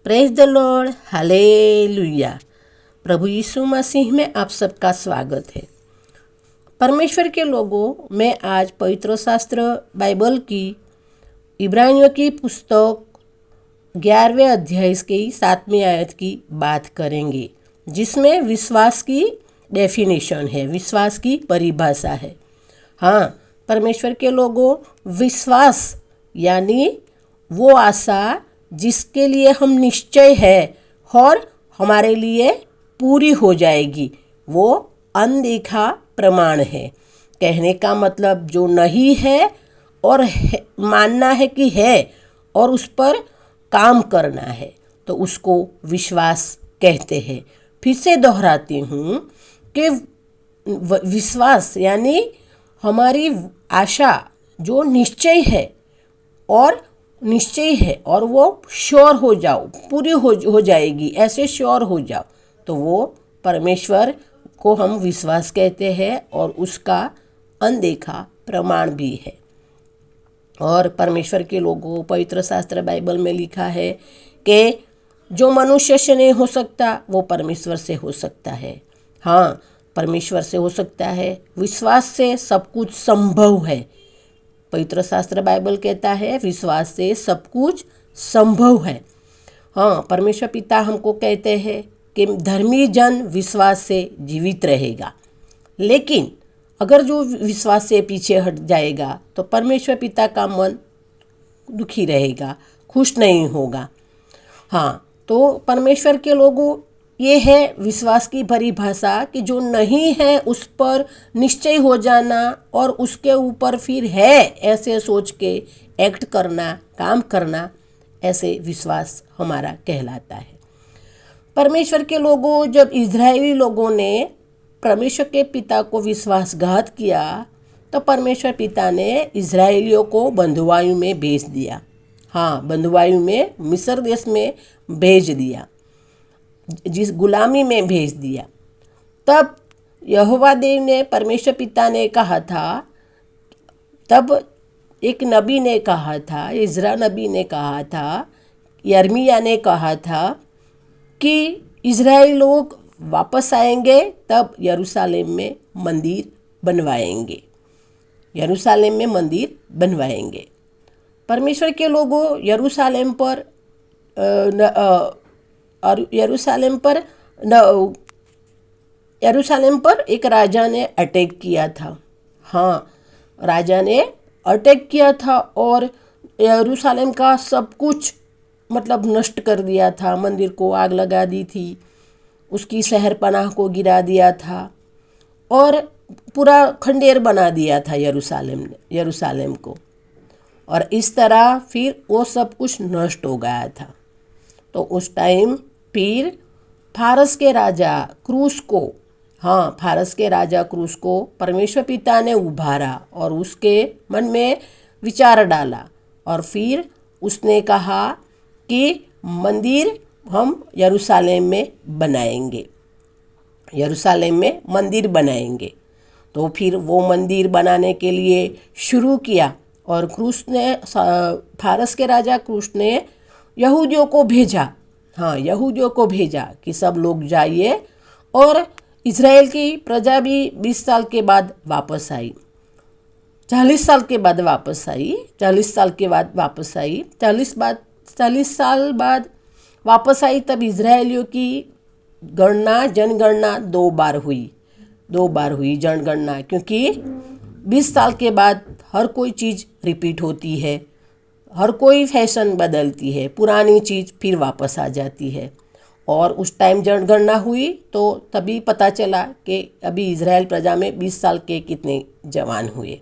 Praise the Lord, hallelujah. प्रभु यीशु मसीह में आप सबका स्वागत है। परमेश्वर के लोगों, मैं आज पवित्र शास्त्र बाइबल की इब्रानियों की पुस्तक 11वें अध्याय की 7वीं आयत की बात करेंगे, जिसमें विश्वास की डेफिनेशन है, विश्वास की परिभाषा है। हाँ, परमेश्वर के लोगों, विश्वास यानी वो आशा जिसके लिए हम निश्चय है और हमारे लिए पूरी हो जाएगी, वो अनदेखा प्रमाण है। कहने का मतलब जो नहीं है और मानना है कि है और उस पर काम करना है, तो उसको विश्वास कहते हैं। फिर से दोहराती हूँ कि विश्वास यानी हमारी आशा जो निश्चय है और वो श्योर हो जाओ, पूरी हो जाएगी, ऐसे श्योर हो जाओ, तो वो परमेश्वर को हम विश्वास कहते हैं और उसका अनदेखा प्रमाण भी है। और परमेश्वर के लोगों, पवित्र शास्त्र बाइबल में लिखा है कि जो मनुष्य से नहीं हो सकता वो परमेश्वर से हो सकता है। हाँ, परमेश्वर से हो सकता है। विश्वास से सब कुछ संभव है। पवित्र शास्त्र बाइबल कहता है विश्वास से सब कुछ संभव है। हाँ, परमेश्वर पिता हमको कहते हैं कि धर्मी जन विश्वास से जीवित रहेगा, लेकिन अगर जो विश्वास से पीछे हट जाएगा तो परमेश्वर पिता का मन दुखी रहेगा, खुश नहीं होगा। हाँ, तो परमेश्वर के लोगों, ये है विश्वास की परिभाषा कि जो नहीं है उस पर निश्चय हो जाना और उसके ऊपर फिर है ऐसे सोच के एक्ट करना, काम करना, ऐसे विश्वास हमारा कहलाता है। परमेश्वर के लोगों, जब इजरायली लोगों ने परमेश्वर के पिता को विश्वासघात किया तो परमेश्वर पिता ने इजरायलियों को बंधुआई में भेज दिया। हाँ, बंधुआई में मिस्र देश में भेज दिया, जिस गुलामी में भेज दिया। तब यहोवा देव ने, परमेश्वर पिता ने कहा था, तब एक नबी ने कहा था, इज़रा नबी ने कहा था, यर्मिया ने कहा था कि इज़राइल लोग वापस आएंगे तब यरूशलेम में मंदिर बनवाएंगे, यरूशलेम में मंदिर बनवाएंगे। परमेश्वर के लोगों, यरूशलेम पर एक राजा ने अटैक किया था। हाँ, राजा ने अटैक किया था और यरूशलेम का सब कुछ मतलब नष्ट कर दिया था। मंदिर को आग लगा दी थी, उसकी शहर पनाह को गिरा दिया था और पूरा खंडेर बना दिया था यरूशलेम को। और इस तरह फिर वो सब कुछ नष्ट हो गया था। तो उस टाइम फिर फारस के राजा क्रूस को परमेश्वर पिता ने उभारा और उसके मन में विचार डाला और फिर उसने कहा कि मंदिर हम यरूशलेम में बनाएंगे, यरूशलेम में मंदिर बनाएंगे। तो फिर वो मंदिर बनाने के लिए शुरू किया और फारस के राजा क्रूस ने यहूदियों को भेजा। हाँ, यहूदियों को भेजा कि सब लोग जाइए, और इज़राइल की प्रजा भी 20 साल के बाद वापस आई, 40 साल के बाद वापस आई, 40 साल के बाद वापस आई, 40 साल बाद वापस आई। तब इज़राइलियों की जनगणना दो बार हुई जनगणना, क्योंकि 20 साल के बाद हर कोई चीज़ रिपीट होती है, हर कोई फैशन बदलती है, पुरानी चीज़ फिर वापस आ जाती है। और उस टाइम जनगणना हुई तो तभी पता चला कि अभी इज़राइल प्रजा में 20 साल के कितने जवान हुए।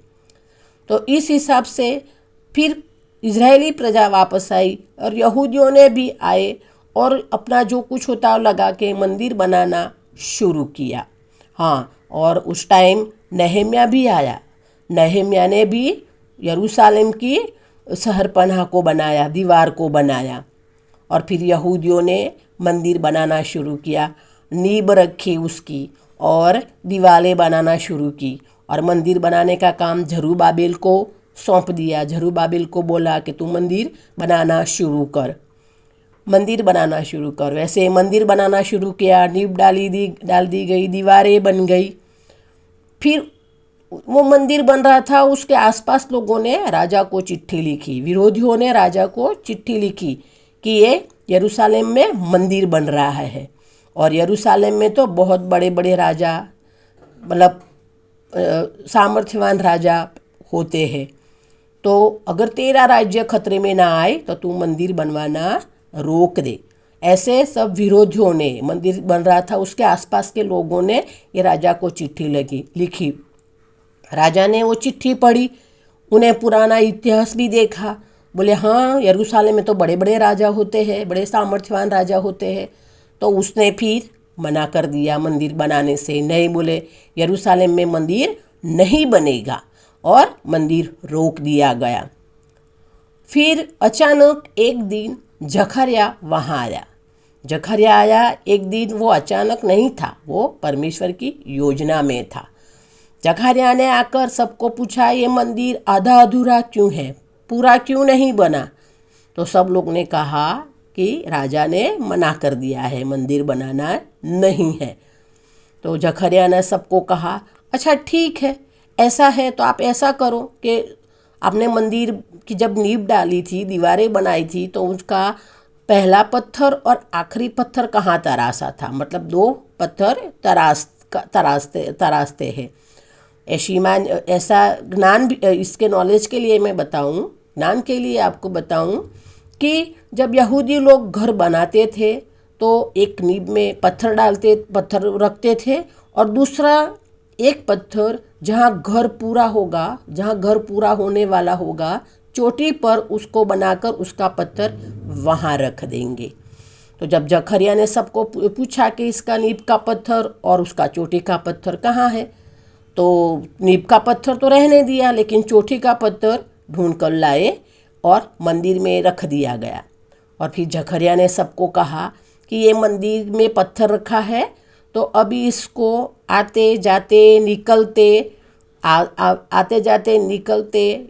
तो इस हिसाब से फिर इज़राइली प्रजा वापस आई और यहूदियों ने भी आए और अपना जो कुछ होता लगा के मंदिर बनाना शुरू किया। हाँ, और उस टाइम नहम्याह भी आया। नहम्याह ने भी यरूशलेम की शहर पनाह को बनाया, दीवार को बनाया, और फिर यहूदियों ने मंदिर बनाना शुरू किया, नींव रखी उसकी और दीवारें बनाना शुरू की और मंदिर बनाने का काम जरुब्बाबिल को सौंप दिया। जरुब्बाबिल को बोला कि तू मंदिर बनाना शुरू कर। मंदिर बनाना शुरू करो। ऐसे मंदिर बनाना शुरू किया, नींव डाल दी गई, दीवारें बन गई। फिर वो मंदिर बन रहा था, उसके आसपास लोगों ने राजा को चिट्ठी लिखी, विरोधियों ने राजा को चिट्ठी लिखी कि ये यरूशलेम में मंदिर बन रहा है। और यरूशलेम में तो बहुत बड़े बड़े राजा, मतलब सामर्थ्यवान राजा होते हैं। तो अगर तेरा राज्य खतरे में ना आए तो तू मंदिर बनवाना रोक दे। ऐसे सब विरोधियों ने, मंदिर बन रहा था उसके आसपास के लोगों ने ये राजा को चिट्ठी लिखी। राजा ने वो चिट्ठी पढ़ी, उन्हें पुराना इतिहास भी देखा। बोले हाँ, यरूशलेम में तो बड़े बड़े राजा होते हैं, बड़े सामर्थ्यवान राजा होते हैं। तो उसने फिर मना कर दिया मंदिर बनाने से। नहीं, बोले यरूशलेम में मंदिर नहीं बनेगा, और मंदिर रोक दिया गया। फिर अचानक एक दिन जकर्या वहाँ आया। जकर्या आया एक दिन, वो अचानक नहीं था, वो परमेश्वर की योजना में था। जकर्या ने आकर सबको पूछा, ये मंदिर आधा अधूरा क्यों है, पूरा क्यों नहीं बना? तो सब लोग ने कहा कि राजा ने मना कर दिया है, मंदिर बनाना नहीं है। तो जकर्या ने सबको कहा, अच्छा ठीक है, ऐसा है तो आप ऐसा करो कि आपने मंदिर की जब नींव डाली थी, दीवारें बनाई थी, तो उसका पहला पत्थर और आखिरी पत्थर कहाँ तरासा था, मतलब 2 पत्थर तरासते हैं। ऐसा ज्ञान, इसके नॉलेज के लिए मैं बताऊं, ज्ञान के लिए आपको बताऊं कि जब यहूदी लोग घर बनाते थे तो एक नींव में पत्थर रखते थे, और दूसरा एक पत्थर जहाँ घर पूरा होने वाला होगा, चोटी पर उसको बनाकर उसका पत्थर वहाँ रख देंगे। तो जब जकर्या ने सबको पूछा कि इसका नींव का पत्थर और उसका चोटी का पत्थर कहाँ है, तो नींव का पत्थर तो रहने दिया, लेकिन चोटी का पत्थर ढूंढ कर लाए और मंदिर में रख दिया गया। और फिर जकर्या ने सबको कहा कि ये मंदिर में पत्थर रखा है, तो अभी इसको आते जाते निकलते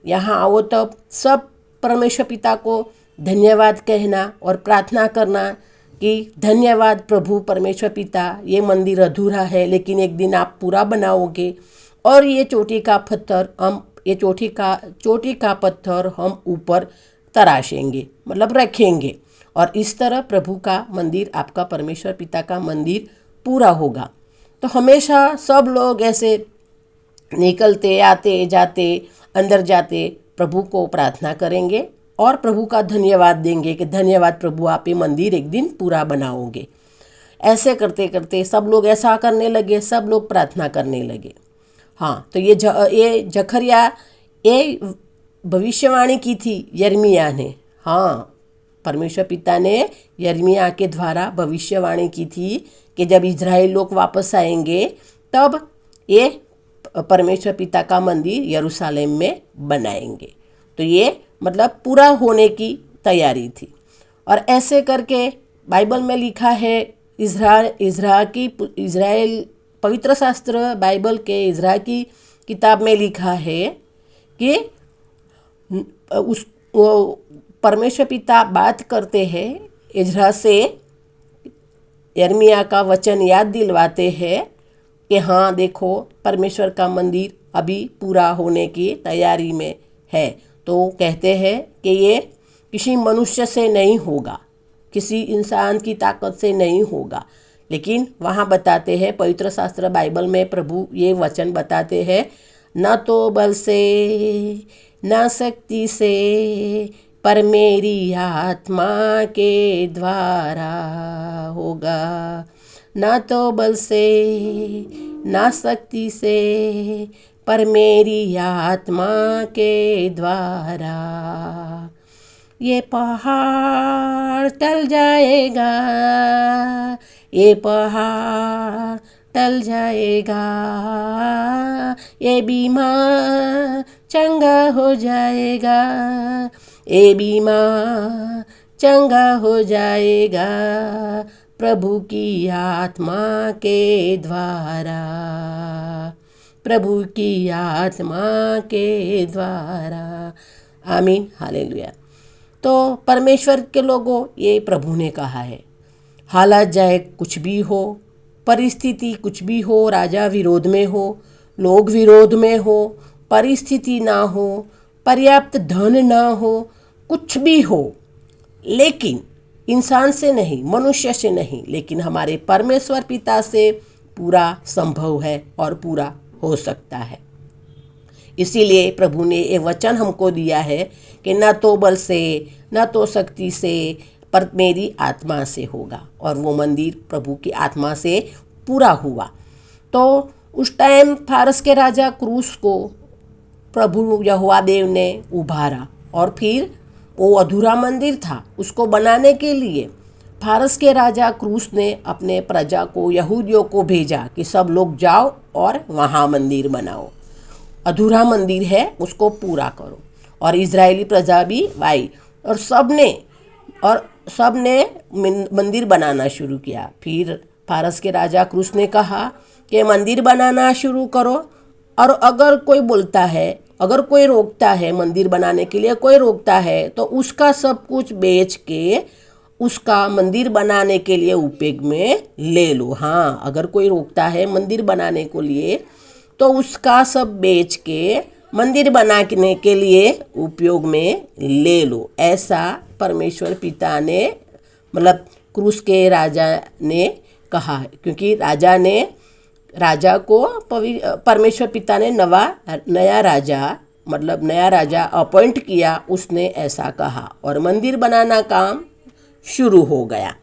यहाँ आओ, तब सब परमेश्वर पिता को धन्यवाद कहना और प्रार्थना करना कि धन्यवाद प्रभु परमेश्वर पिता, ये मंदिर अधूरा है लेकिन एक दिन आप पूरा बनाओगे, और ये चोटी का पत्थर हम ऊपर तराशेंगे, मतलब रखेंगे, और इस तरह प्रभु का मंदिर, आपका परमेश्वर पिता का मंदिर पूरा होगा। तो हमेशा सब लोग ऐसे निकलते आते जाते अंदर जाते प्रभु को प्रार्थना करेंगे और प्रभु का धन्यवाद देंगे कि धन्यवाद प्रभु, आप ये मंदिर एक दिन पूरा बनाओगे। ऐसे करते करते सब लोग ऐसा करने लगे, सब लोग प्रार्थना करने लगे। हाँ, तो ये जकर्या, ये भविष्यवाणी की थी यिर्मयाह ने। हाँ, परमेश्वर पिता ने यिर्मयाह के द्वारा भविष्यवाणी की थी कि जब इजराइल लोग वापस आएंगे तब ये परमेश्वर पिता का मंदिर यरूशलेम में बनाएंगे। तो ये मतलब पूरा होने की तैयारी थी। और ऐसे करके बाइबल में लिखा है, इज़राइल पवित्र शास्त्र बाइबल के इज़रा की किताब में लिखा है कि उस परमेश्वर पिता बात करते हैं इज़रा से, यिर्मयाह का वचन याद दिलवाते हैं कि हाँ देखो, परमेश्वर का मंदिर अभी पूरा होने की तैयारी में है। तो कहते हैं कि ये किसी मनुष्य से नहीं होगा, किसी इंसान की ताकत से नहीं होगा, लेकिन वहाँ बताते हैं पवित्र शास्त्र बाइबल में प्रभु ये वचन बताते हैं, न तो बल से न शक्ति से पर मेरी आत्मा के द्वारा होगा। न तो बल से न शक्ति से पर मेरी आत्मा के द्वारा। ये पहाड़ टल जाएगा, ये पहाड़ टल जाएगा, ये बीमार चंगा हो जाएगा, ये बीमार चंगा हो जाएगा प्रभु की आत्मा के द्वारा, प्रभु की आत्मा के द्वारा। आमीन, हालेलुया। तो परमेश्वर के लोगों, ये प्रभु ने कहा है, हालात जाए कुछ भी हो, परिस्थिति कुछ भी हो, राजा विरोध में हो, लोग विरोध में हो, परिस्थिति ना हो, पर्याप्त धन ना हो, कुछ भी हो, लेकिन इंसान से नहीं, मनुष्य से नहीं, लेकिन हमारे परमेश्वर पिता से पूरा संभव है और पूरा हो सकता है। इसीलिए प्रभु ने ये वचन हमको दिया है कि न तो बल से, न तो शक्ति से, पर मेरी आत्मा से होगा। और वो मंदिर प्रभु की आत्मा से पूरा हुआ। तो उस टाइम फारस के राजा क्रूस को प्रभु यहोवा देव ने उभारा, और फिर वो अधूरा मंदिर था, उसको बनाने के लिए फारस के राजा क्रूस ने अपने प्रजा को, यहूदियों को भेजा कि सब लोग जाओ और वहाँ मंदिर बनाओ, अधूरा मंदिर है उसको पूरा करो। और इजरायली प्रजा भी आई और सब ने मंदिर बनाना शुरू किया। फिर फारस के राजा क्रूस ने कहा कि मंदिर बनाना शुरू करो, और अगर कोई बोलता है, अगर कोई रोकता है, मंदिर बनाने के लिए कोई रोकता है, तो उसका सब कुछ बेच के उसका मंदिर बनाने के लिए उपयोग में ले लो। हाँ, अगर कोई रोकता है मंदिर बनाने को लिए, तो उसका सब बेच के मंदिर बनाने के लिए उपयोग में ले लो। ऐसा परमेश्वर पिता ने, मतलब क्रूस के राजा ने कहा है, क्योंकि राजा को परमेश्वर पिता ने नया राजा अपॉइंट किया, उसने ऐसा कहा, और मंदिर बनाना काम शुरू हो गया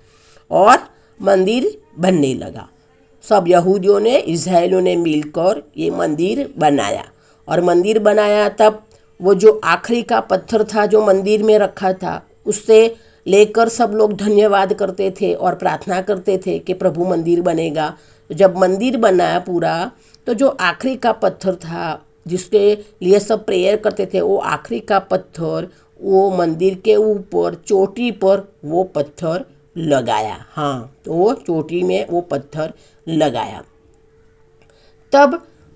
और मंदिर बनने लगा। सब यहूदियों ने, इस्राएलियों ने मिलकर ये मंदिर बनाया, और मंदिर बनाया तब वो जो आखिरी का पत्थर था जो मंदिर में रखा था, उससे लेकर सब लोग धन्यवाद करते थे और प्रार्थना करते थे कि प्रभु मंदिर बनेगा। जब मंदिर बना पूरा, तो जो आखिरी का पत्थर था जिसके लिए सब प्रेयर करते थे, वो आखिरी का पत्थर वो मंदिर के ऊपर चोटी पर वो पत्थर लगाया। हाँ, तो वो चोटी में वो पत्थर लगाया। तब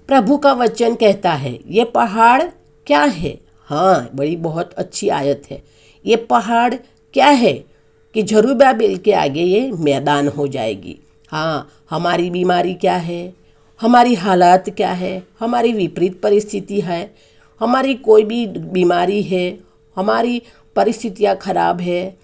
प्रभु का वचन कहता है, ये पहाड़ क्या है? हाँ, बड़ी बहुत अच्छी आयत है। ये पहाड़ क्या है कि जरुब्बाबेल के आगे ये मैदान हो जाएगी। हाँ, हमारी बीमारी क्या है, हमारी हालात क्या है, हमारी विपरीत परिस्थिति है, हमारी कोई भी बीमारी है, हमारी परिस्थितियाँ खराब है,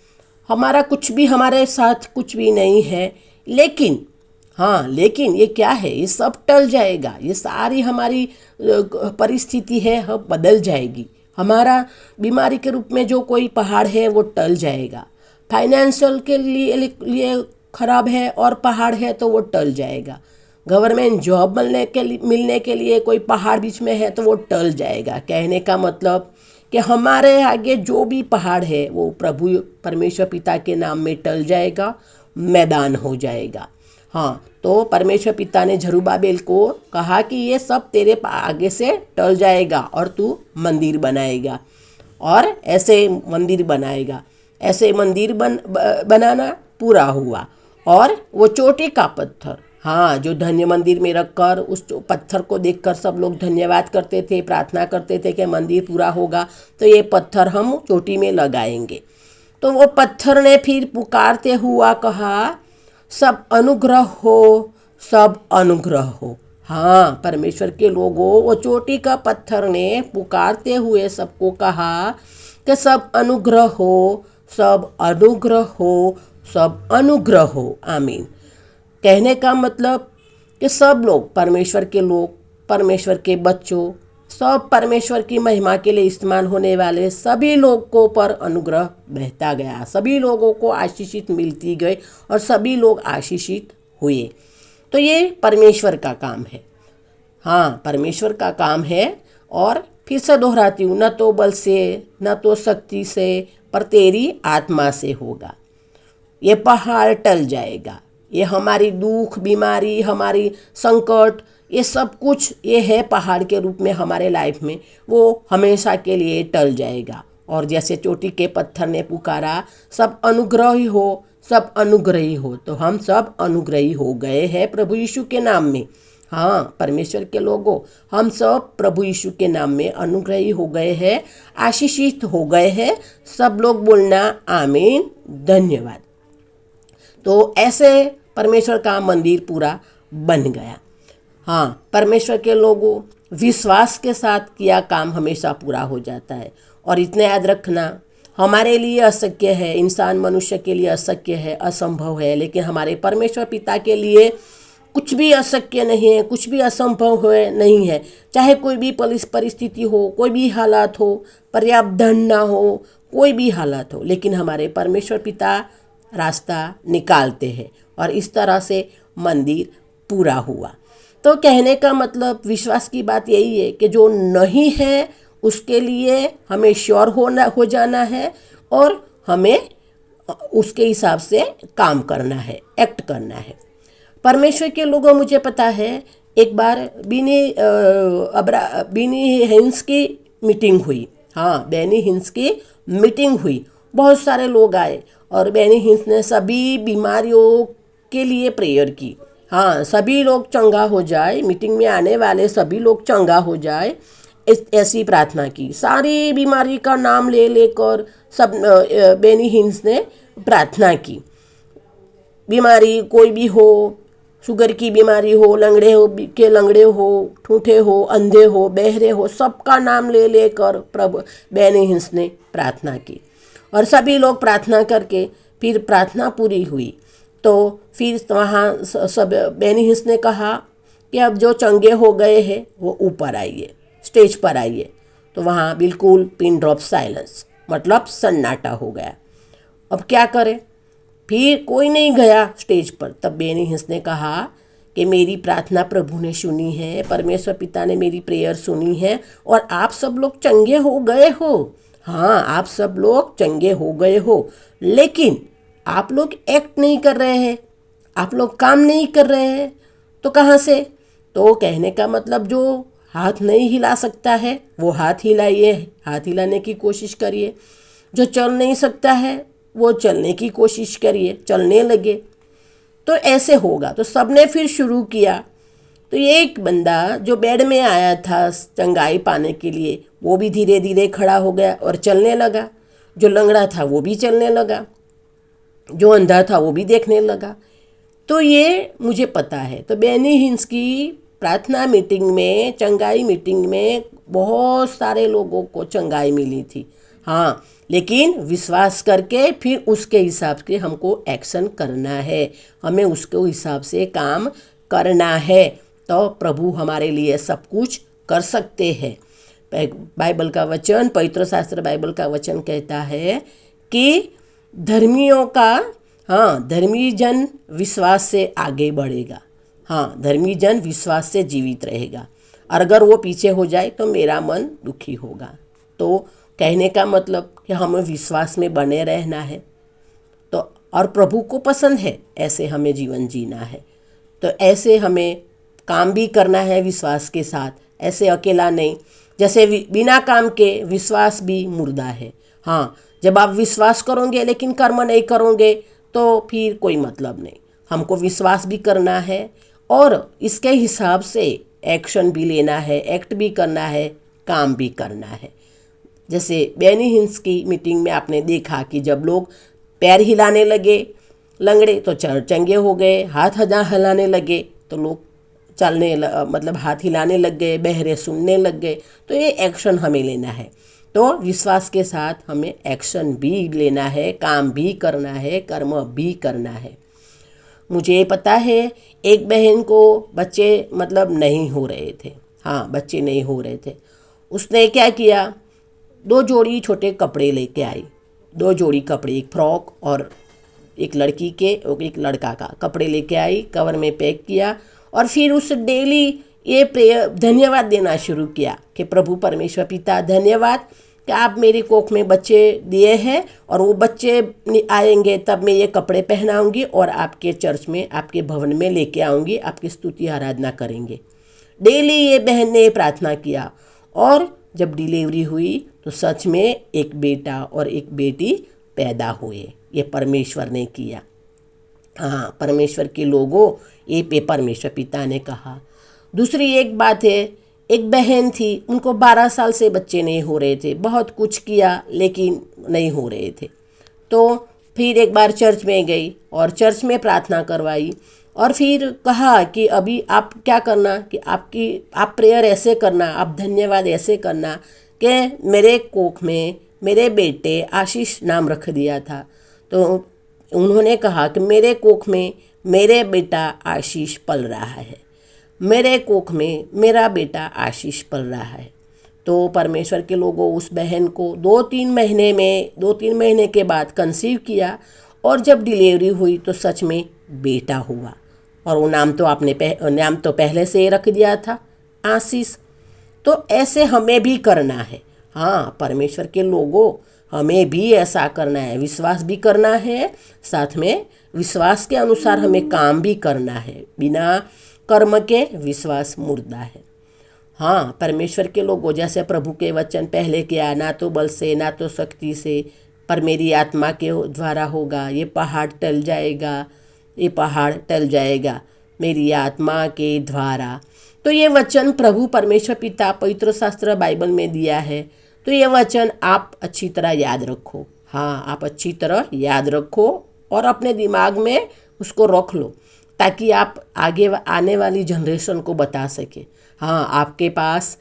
हमारा कुछ भी, हमारे साथ कुछ भी नहीं है, लेकिन ये क्या है, ये सब टल जाएगा। ये सारी हमारी परिस्थिति है, हम बदल जाएगी। हमारा बीमारी के रूप में जो कोई पहाड़ है वो टल जाएगा। फाइनेंशियल के लिए खराब है और पहाड़ है तो वो टल जाएगा। गवर्नमेंट जॉब मिलने के लिए कोई पहाड़ बीच में है तो वो टल जाएगा। कहने का मतलब कि हमारे आगे जो भी पहाड़ है वो प्रभु परमेश्वर पिता के नाम में टल जाएगा, मैदान हो जाएगा। हाँ, तो परमेश्वर पिता ने जरुब्बाबेल को कहा कि ये सब तेरे आगे से टल जाएगा और तू मंदिर बनाएगा, और ऐसे मंदिर बनाएगा। ऐसे मंदिर बनाना पूरा हुआ। और वो चोटी का पत्थर, हाँ, जो धन्य मंदिर में रखकर उस पत्थर को देखकर सब लोग धन्यवाद करते थे, प्रार्थना करते थे कि मंदिर पूरा होगा तो ये पत्थर हम चोटी में लगाएंगे। तो वो पत्थर ने फिर पुकारते हुआ कहा, सब अनुग्रह हो, सब अनुग्रह हो। हाँ, परमेश्वर के लोगों, वो चोटी का पत्थर ने पुकारते हुए सबको कहा कि सब अनुग्रह हो, सब अनुग्रह हो, सब अनुग्रह हो। आमीन। कहने का मतलब कि सब लोग, परमेश्वर के लोग, परमेश्वर के बच्चों, सब परमेश्वर की महिमा के लिए इस्तेमाल होने वाले सभी लोगों पर अनुग्रह बहता गया, सभी लोगों को आशीषित मिलती गई और सभी लोग आशीषित हुए। तो ये परमेश्वर का काम है। हाँ, परमेश्वर का काम है। और फिर से दोहराती हूँ, न तो बल से, न तो शक्ति से, पर तेरी आत्मा से होगा। ये पहाड़ टल जाएगा। ये हमारी दुख, बीमारी, हमारी संकट, ये सब कुछ ये है पहाड़ के रूप में हमारे लाइफ में, वो हमेशा के लिए टल जाएगा। और जैसे चोटी के पत्थर ने पुकारा, सब अनुग्रही हो, सब अनुग्रही हो, तो हम सब अनुग्रही हो गए हैं प्रभु यीशु के नाम में। हाँ, परमेश्वर के लोगों, हम सब प्रभु यीशु के नाम में अनुग्रही हो गए हैं, आशीषित हो गए हैं। सब लोग बोलना आमीन, धन्यवाद। तो ऐसे परमेश्वर का मंदिर पूरा बन गया। हाँ, परमेश्वर के लोगों, विश्वास के साथ किया काम हमेशा पूरा हो जाता है। और इतना याद रखना, हमारे लिए अशक्य है, इंसान मनुष्य के लिए अशक्य है, असंभव है, लेकिन हमारे परमेश्वर पिता के लिए कुछ भी अशक्य नहीं है, कुछ भी असंभव है नहीं है। चाहे कोई भी परिस्थिति हो, कोई भी हालात हो, पर्याप्त धन ना हो, कोई भी हालात हो, लेकिन हमारे परमेश्वर पिता रास्ता निकालते हैं। और इस तरह से मंदिर पूरा हुआ। तो कहने का मतलब, विश्वास की बात यही है कि जो नहीं है उसके लिए हमें श्योर हो जाना है और हमें उसके हिसाब से काम करना है, एक्ट करना है। परमेश्वर के लोगों, मुझे पता है एक बार बीनी हिंस की मीटिंग हुई। हाँ, बेनी हिंस की मीटिंग हुई, बहुत सारे लोग आए और बेनी हिंस ने सभी बीमारियों के लिए प्रेयर की। हाँ, सभी लोग चंगा हो जाए, मीटिंग में आने वाले सभी लोग चंगा हो जाए, ऐसी प्रार्थना की। सारी बीमारी का नाम ले लेकर सब बेनी हिंस ने प्रार्थना की। बीमारी कोई भी हो, शुगर की बीमारी हो, लंगड़े हो, ठूठे हो, अंधे हो, बहरे हो, सबका नाम ले लेकर प्रभु बेनी हिंस ने प्रार्थना की। और सभी लोग प्रार्थना करके फिर प्रार्थना पूरी हुई तो फिर वहाँ सब बेनी हिंस ने कहा कि अब जो चंगे हो गए हैं वो ऊपर आइए, स्टेज पर आइए। तो वहाँ बिल्कुल पिन ड्रॉप साइलेंस, मतलब सन्नाटा हो गया। अब क्या करें, फिर कोई नहीं गया स्टेज पर। तब बेनी हिंस ने कहा कि मेरी प्रार्थना प्रभु ने सुनी है, परमेश्वर पिता ने मेरी प्रेयर सुनी है और आप सब लोग चंगे हो गए हो। हाँ, आप सब लोग चंगे हो गए हो, लेकिन आप लोग एक्ट नहीं कर रहे हैं, आप लोग काम नहीं कर रहे हैं। तो कहाँ से? तो कहने का मतलब, जो हाथ नहीं हिला सकता है वो हाथ हिलाइए, हाथ हिलाने की कोशिश करिए। जो चल नहीं सकता है वो चलने की कोशिश करिए, चलने लगे। तो ऐसे होगा। तो सबने फिर शुरू किया। तो एक बंदा जो बेड में आया था चंगाई पाने के लिए, वो भी धीरे धीरे खड़ा हो गया और चलने लगा। जो लंगड़ा था वो भी चलने लगा, जो अंधा था वो भी देखने लगा। तो ये मुझे पता है। तो बेनी हिंस की प्रार्थना मीटिंग में, चंगाई मीटिंग में बहुत सारे लोगों को चंगाई मिली थी। हाँ, लेकिन विश्वास करके फिर उसके हिसाब से हमको एक्शन करना है, हमें उसके हिसाब से काम करना है। तो प्रभु हमारे लिए सब कुछ कर सकते हैं। बाइबल का वचन, पवित्र शास्त्र बाइबल का वचन कहता है कि धर्मियों का, हाँ, धर्मी जन विश्वास से आगे बढ़ेगा। हाँ, धर्मी जन विश्वास से जीवित रहेगा, और अगर वो पीछे हो जाए तो मेरा मन दुखी होगा। तो कहने का मतलब कि हमें विश्वास में बने रहना है। तो और प्रभु को पसंद है ऐसे हमें जीवन जीना है। तो ऐसे हमें काम भी करना है विश्वास के साथ, ऐसे अकेला नहीं। जैसे बिना काम के विश्वास भी मुर्दा है। हाँ, जब आप विश्वास करोगे लेकिन कर्म नहीं करोगे तो फिर कोई मतलब नहीं। हमको विश्वास भी करना है और इसके हिसाब से एक्शन भी लेना है, एक्ट भी करना है, काम भी करना है। जैसे बेनी हिंस की मीटिंग में आपने देखा कि जब लोग पैर हिलाने लगे, लंगड़े तो चंगे हो गए, हाथ हिलाने लगे तो लोग चलने मतलब हाथ हिलाने लग गए, बहरे सुनने लग गए। तो ये एक्शन हमें लेना है। तो विश्वास के साथ हमें एक्शन भी लेना है, काम भी करना है, कर्म भी करना है। मुझे पता है एक बहन को बच्चे मतलब नहीं हो रहे थे। हाँ, बच्चे नहीं हो रहे थे। उसने क्या किया, 2 जोड़ी छोटे कपड़े लेके आई। 2 जोड़ी कपड़े, एक फ्रॉक और एक लड़की के और एक लड़का का कपड़े लेके आई, कवर में पैक किया और फिर उस डेली ये प्रेयर धन्यवाद देना शुरू किया कि प्रभु परमेश्वर पिता धन्यवाद कि आप मेरी कोख में बच्चे दिए हैं और वो बच्चे आएंगे तब मैं ये कपड़े पहनाऊंगी और आपके चर्च में, आपके भवन में लेके आऊँगी, आपकी स्तुति आराधना करेंगे। डेली ये बहन ने प्रार्थना किया और जब डिलीवरी हुई तो सच में एक बेटा और एक बेटी पैदा हुए। ये परमेश्वर ने किया। हाँ, परमेश्वर के लोगों, ये पे परमेश्वर पिता ने कहा। दूसरी एक बात है, एक बहन थी, उनको 12 साल से बच्चे नहीं हो रहे थे, बहुत कुछ किया लेकिन नहीं हो रहे थे। तो फिर एक बार चर्च में गई और चर्च में प्रार्थना करवाई और फिर कहा कि अभी आप क्या करना कि आप प्रेयर ऐसे करना, आप धन्यवाद ऐसे करना कि मेरे कोख में मेरे बेटे आशीष नाम रख दिया था। तो उन्होंने कहा कि मेरे कोख में मेरे बेटा आशीष पल रहा है, मेरे कोख में मेरा बेटा आशीष पल रहा है। तो परमेश्वर के लोगों उस बहन को 2-3 महीने के बाद कंसीव किया और जब डिलीवरी हुई तो सच में बेटा हुआ। और वो नाम तो पहले से ही रख दिया था, आशीष। तो ऐसे हमें भी करना है। हाँ, परमेश्वर के लोगों, हमें भी ऐसा करना है, विश्वास भी करना है, साथ में विश्वास के अनुसार हमें काम भी करना है। बिना कर्म के विश्वास मुर्दा है। हाँ, परमेश्वर के लोगों, जैसे प्रभु के वचन पहले किया, ना तो बल से ना तो शक्ति से, पर मेरी आत्मा के द्वारा होगा। ये पहाड़ टल जाएगा, ये पहाड़ टल जाएगा मेरी आत्मा के द्वारा। तो ये वचन प्रभु परमेश्वर पिता पवित्र शास्त्र बाइबल में दिया है। तो ये वचन आप अच्छी तरह याद रखो। हाँ, आप अच्छी तरह याद रखो और अपने दिमाग में उसको रख लो, ताकि आप आगे आने वाली जनरेशन को बता सके। हाँ, आपके पास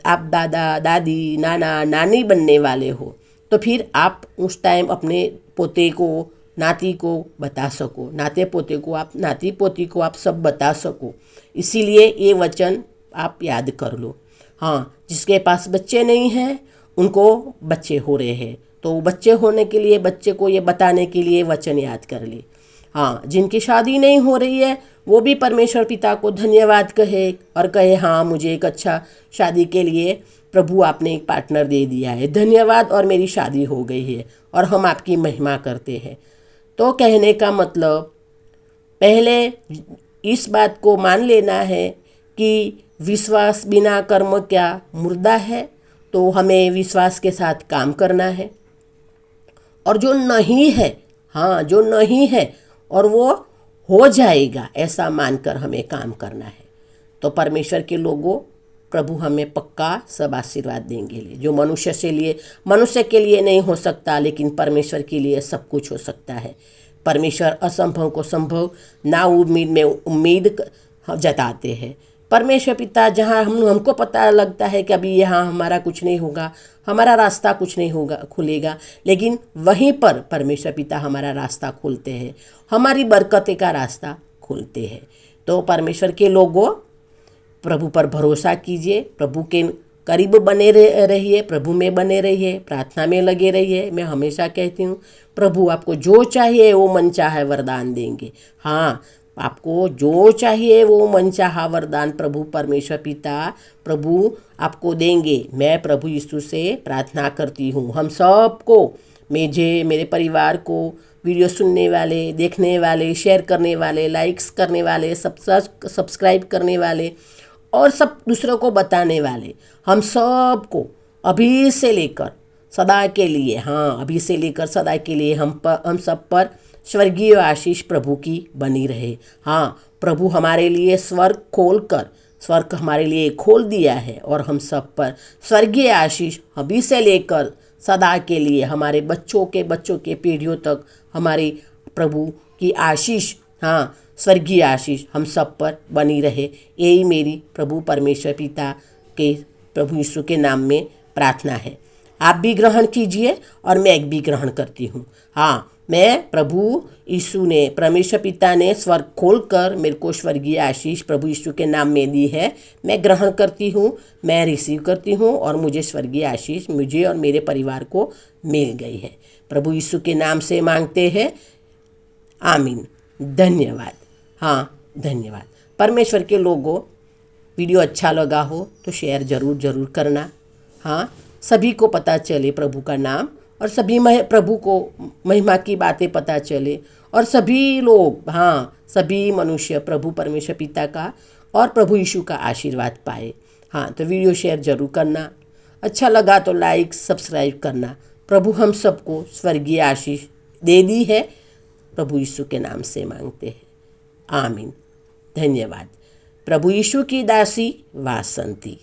आप दादा दादी नाना नानी बनने वाले हो, तो फिर आप उस टाइम अपने पोते को नाती को बता सको, नाते पोते को आप नाती पोती को आप सब बता सको। इसीलिए ये वचन आप याद कर लो। हाँ, जिसके पास बच्चे नहीं हैं उनको बच्चे हो रहे हैं, तो बच्चे होने के लिए बच्चे को ये बताने के लिए वचन याद कर ले। हाँ, जिनकी शादी नहीं हो रही है वो भी परमेश्वर पिता को धन्यवाद कहे और कहे, हाँ, मुझे एक अच्छा शादी के लिए प्रभु आपने एक पार्टनर दे दिया है, धन्यवाद, और मेरी शादी हो गई है और हम आपकी महिमा करते हैं। तो कहने का मतलब, पहले इस बात को मान लेना है कि विश्वास बिना कर्म क्या मुर्दा है। तो हमें विश्वास के साथ काम करना है। और जो नहीं है, हाँ, जो नहीं है और वो हो जाएगा, ऐसा मानकर हमें काम करना है। तो परमेश्वर के लोगों, प्रभु हमें पक्का सब आशीर्वाद देंगे। जो मनुष्य के लिए नहीं हो सकता, लेकिन परमेश्वर के लिए सब कुछ हो सकता है। परमेश्वर असंभव को संभव, ना उम्मीद में उम्मीद जताते हैं। परमेश्वर पिता, जहाँ हमको पता लगता है कि अभी यहाँ हमारा कुछ नहीं होगा, हमारा रास्ता कुछ नहीं होगा खुलेगा, लेकिन वहीं पर परमेश्वर पिता हमारा रास्ता खोलते हैं, हमारी बरकतें का रास्ता खोलते हैं। तो परमेश्वर के लोगों, प्रभु पर भरोसा कीजिए, प्रभु के करीब बने रहिए, प्रभु में बने रहिए, प्रार्थना में लगे रहिए। मैं हमेशा कहती हूँ, प्रभु आपको जो चाहिए वो मनचाहा वरदान देंगे। हाँ, आपको जो चाहिए वो मनचाहा वरदान प्रभु परमेश्वर पिता प्रभु आपको देंगे। मैं प्रभु यीशु से प्रार्थना करती हूँ हम सबको, मेरे परिवार को, वीडियो सुनने वाले, देखने वाले, शेयर करने वाले, लाइक्स करने वाले, सब्सक्राइब करने वाले और सब दूसरों को बताने वाले, हम सब को अभी से लेकर सदा के लिए, हाँ, अभी से लेकर सदा के लिए हम सब पर स्वर्गीय आशीष प्रभु की बनी रहे। हाँ, प्रभु हमारे लिए स्वर्ग हमारे लिए खोल दिया है और हम सब पर स्वर्गीय आशीष अभी से लेकर सदा के लिए, हमारे बच्चों के पीढ़ियों तक हमारे प्रभु की आशीष, हाँ, स्वर्गीय आशीष हम सब पर बनी रहे। यही मेरी प्रभु परमेश्वर पिता के प्रभु यीशु के नाम में प्रार्थना है। आप भी ग्रहण कीजिए और मैं भी ग्रहण करती हूँ। हाँ, मैं प्रभु यीशु ने, परमेश्वर पिता ने स्वर्ग खोलकर मेरे को स्वर्गीय आशीष प्रभु यीशु के नाम में दी है। मैं ग्रहण करती हूँ, मैं रिसीव करती हूँ और मुझे स्वर्गीय आशीष मुझे और मेरे परिवार को मिल गई है। प्रभु यीशु के नाम से मांगते हैं, आमीन। धन्यवाद। हाँ, धन्यवाद। परमेश्वर के लोगों, वीडियो अच्छा लगा हो तो शेयर ज़रूर करना। हाँ, सभी को पता चले प्रभु का नाम और प्रभु को महिमा की बातें पता चले और सभी लोग, हाँ, सभी मनुष्य प्रभु परमेश्वर पिता का और प्रभु यीशु का आशीर्वाद पाए। हाँ, तो वीडियो शेयर ज़रूर करना, अच्छा लगा तो लाइक सब्सक्राइब करना। प्रभु हम सबको स्वर्गीय आशीष दे दी है, प्रभु यीशु के नाम से मांगते हैं, आमीन। धन्यवाद। प्रभु यीशु की दासी वासंती।